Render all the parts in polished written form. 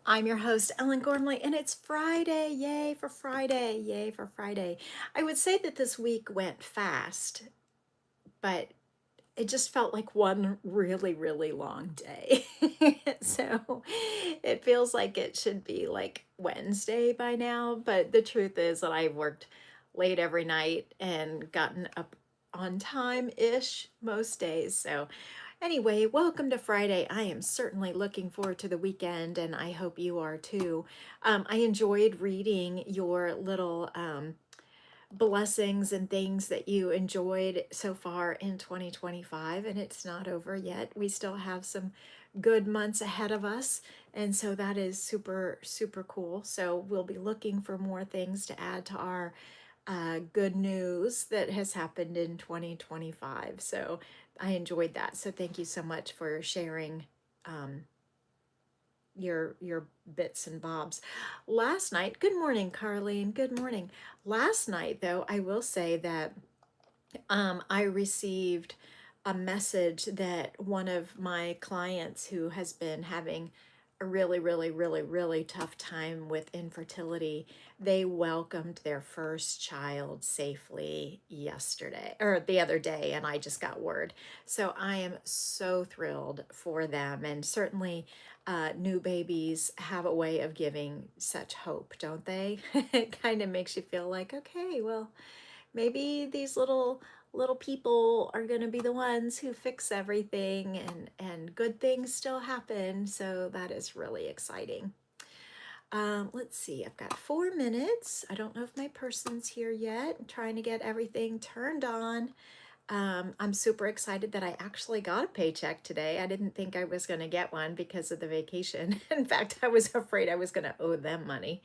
I'm your host, Ellen Gormley, and it's Friday. Yay for Friday. Yay for Friday. I would say that this week went fast, but it just felt like one really, really long day. So it feels like it should be like Wednesday by now, but the truth is that I've worked late every night and gotten up on time-ish most days. So anyway, welcome to Friday. I am certainly looking forward to the weekend, and I hope you are too. I enjoyed reading your little blessings and things that you enjoyed so far in 2025, and it's not over yet. We still have some good months ahead of us, and so that is super, super cool. So we'll be looking for more things to add to our good news that has happened in 2025. So I enjoyed that. So thank you so much for sharing um, your bits and bobs. Last night, good morning, Carlene. Good morning. Last night, though, I will say that I received a message that one of my clients who has been having a really, really, really, really tough time with infertility, they welcomed their first child safely yesterday or the other day, and I just got word. So I am so thrilled for them. And certainly, new babies have a way of giving such hope, don't they? It kind of makes you feel like, okay, well, maybe these little people are going to be the ones who fix everything, and good things still happen. So that is really exciting. Let's see, I've got 4 minutes. I don't know if my person's here yet. I'm trying to get everything turned on. I'm super excited that I actually got a paycheck today. I didn't think I was going to get one because of the vacation. In fact, I was afraid I was going to owe them money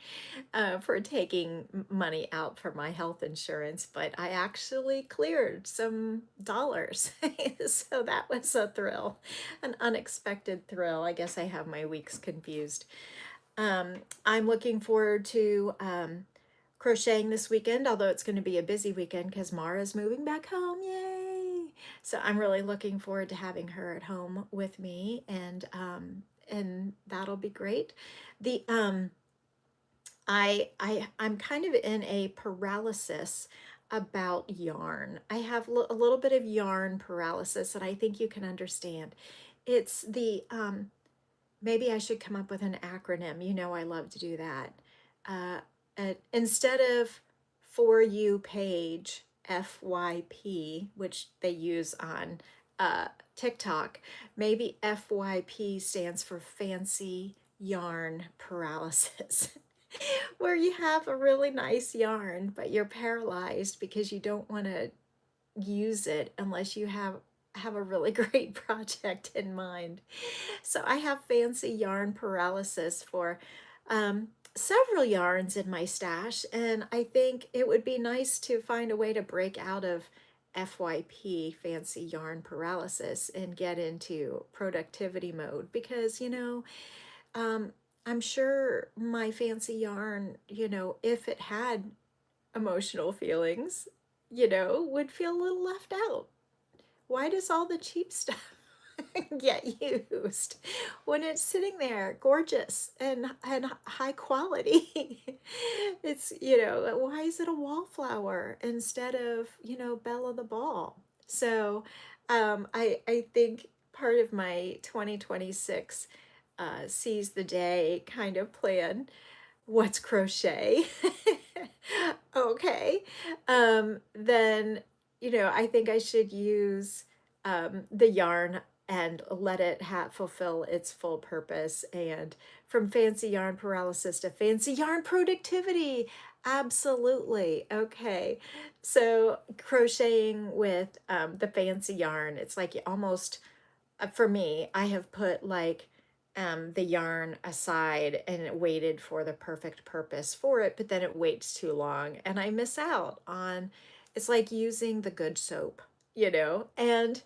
for taking money out for my health insurance, but I actually cleared some dollars. So that was a thrill, an unexpected thrill. I guess I have my weeks confused. I'm looking forward to crocheting this weekend, although it's going to be a busy weekend because Mara's moving back home. Yay! So I'm really looking forward to having her at home with me, and that'll be great. The I'm kind of in a paralysis about yarn. I have a little bit of yarn paralysis that I think you can understand. It's the maybe I should come up with an acronym. You know, I love to do that. Uh, Instead of for you page FYP, which they use on TikTok, maybe FYP stands for fancy yarn paralysis. Where you have a really nice yarn, but you're paralyzed because you don't want to use it unless you have a really great project in mind. So I have fancy yarn paralysis for several yarns in my stash, and I think it would be nice to find a way to break out of FYP, fancy yarn paralysis, and get into productivity mode because, um, I'm sure my fancy yarn, if it had emotional feelings, would feel a little left out. Why does all the cheap stuff get used when it's sitting there gorgeous and high quality? It's, why is it a wallflower instead of, Bella the Ball? So I think part of my 2026 seize the day kind of plan. What's crochet? Okay. Then, I think I should use the yarn and let it fulfill its full purpose. And from fancy yarn paralysis to fancy yarn productivity. Absolutely. Okay. So crocheting with the fancy yarn, it's like you almost, for me, I have put like the yarn aside and it waited for the perfect purpose for it, but then it waits too long and I miss out on, it's like using the good soap, and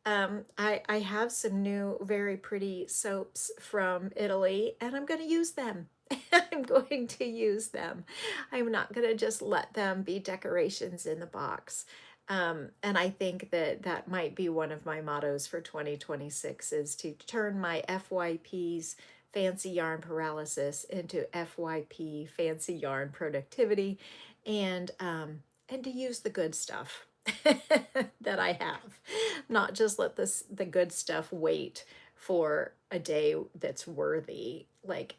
I have some new very pretty soaps from Italy and I'm going to use them. I'm going to use them. I'm not going to just let them be decorations in the box. And I think that that might be one of my mottos for 2026 is to turn my FYPs, fancy yarn paralysis into FYP, fancy yarn productivity, and to use the good stuff that I have, not just let the good stuff wait for a day that's worthy. Like,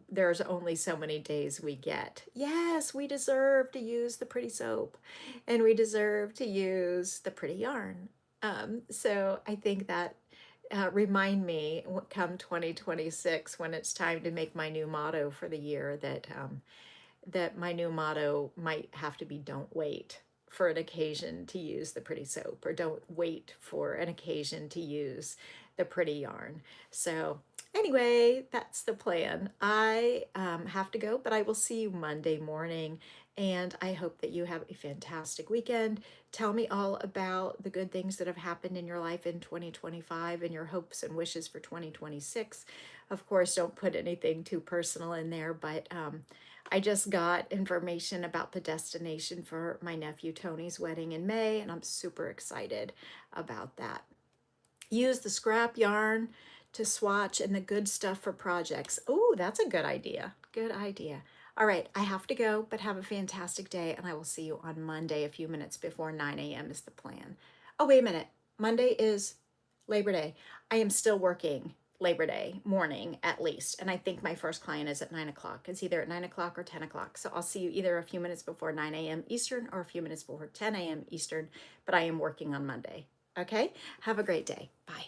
there's only so many days we get. Yes, we deserve to use the pretty soap, and we deserve to use the pretty yarn. So I think that remind me come 2026, when it's time to make my new motto for the year, that my new motto might have to be, don't wait for an occasion to use the pretty soap, or don't wait for an occasion to use the pretty yarn. So anyway, that's the plan. I have to go, but I will see you Monday morning, and I hope that you have a fantastic weekend. Tell me all about the good things that have happened in your life in 2025 and your hopes and wishes for 2026. Of course, don't put anything too personal in there, but I just got information about the destination for my nephew Tony's wedding in May, and I'm super excited about that. Use the scrap yarn to swatch and the good stuff for projects. Oh, that's a good idea. Good idea. All right, I have to go, but have a fantastic day, and I will see you on Monday a few minutes before 9 a.m. is the plan. Oh, wait a minute. Monday is Labor Day. I am still working Labor Day morning at least, and I think my first client is at 9 o'clock. It's either at 9 o'clock or 10 o'clock. So I'll see you either a few minutes before 9 a.m. Eastern or a few minutes before 10 a.m. Eastern, but I am working on Monday. Okay? Have a great day. Bye.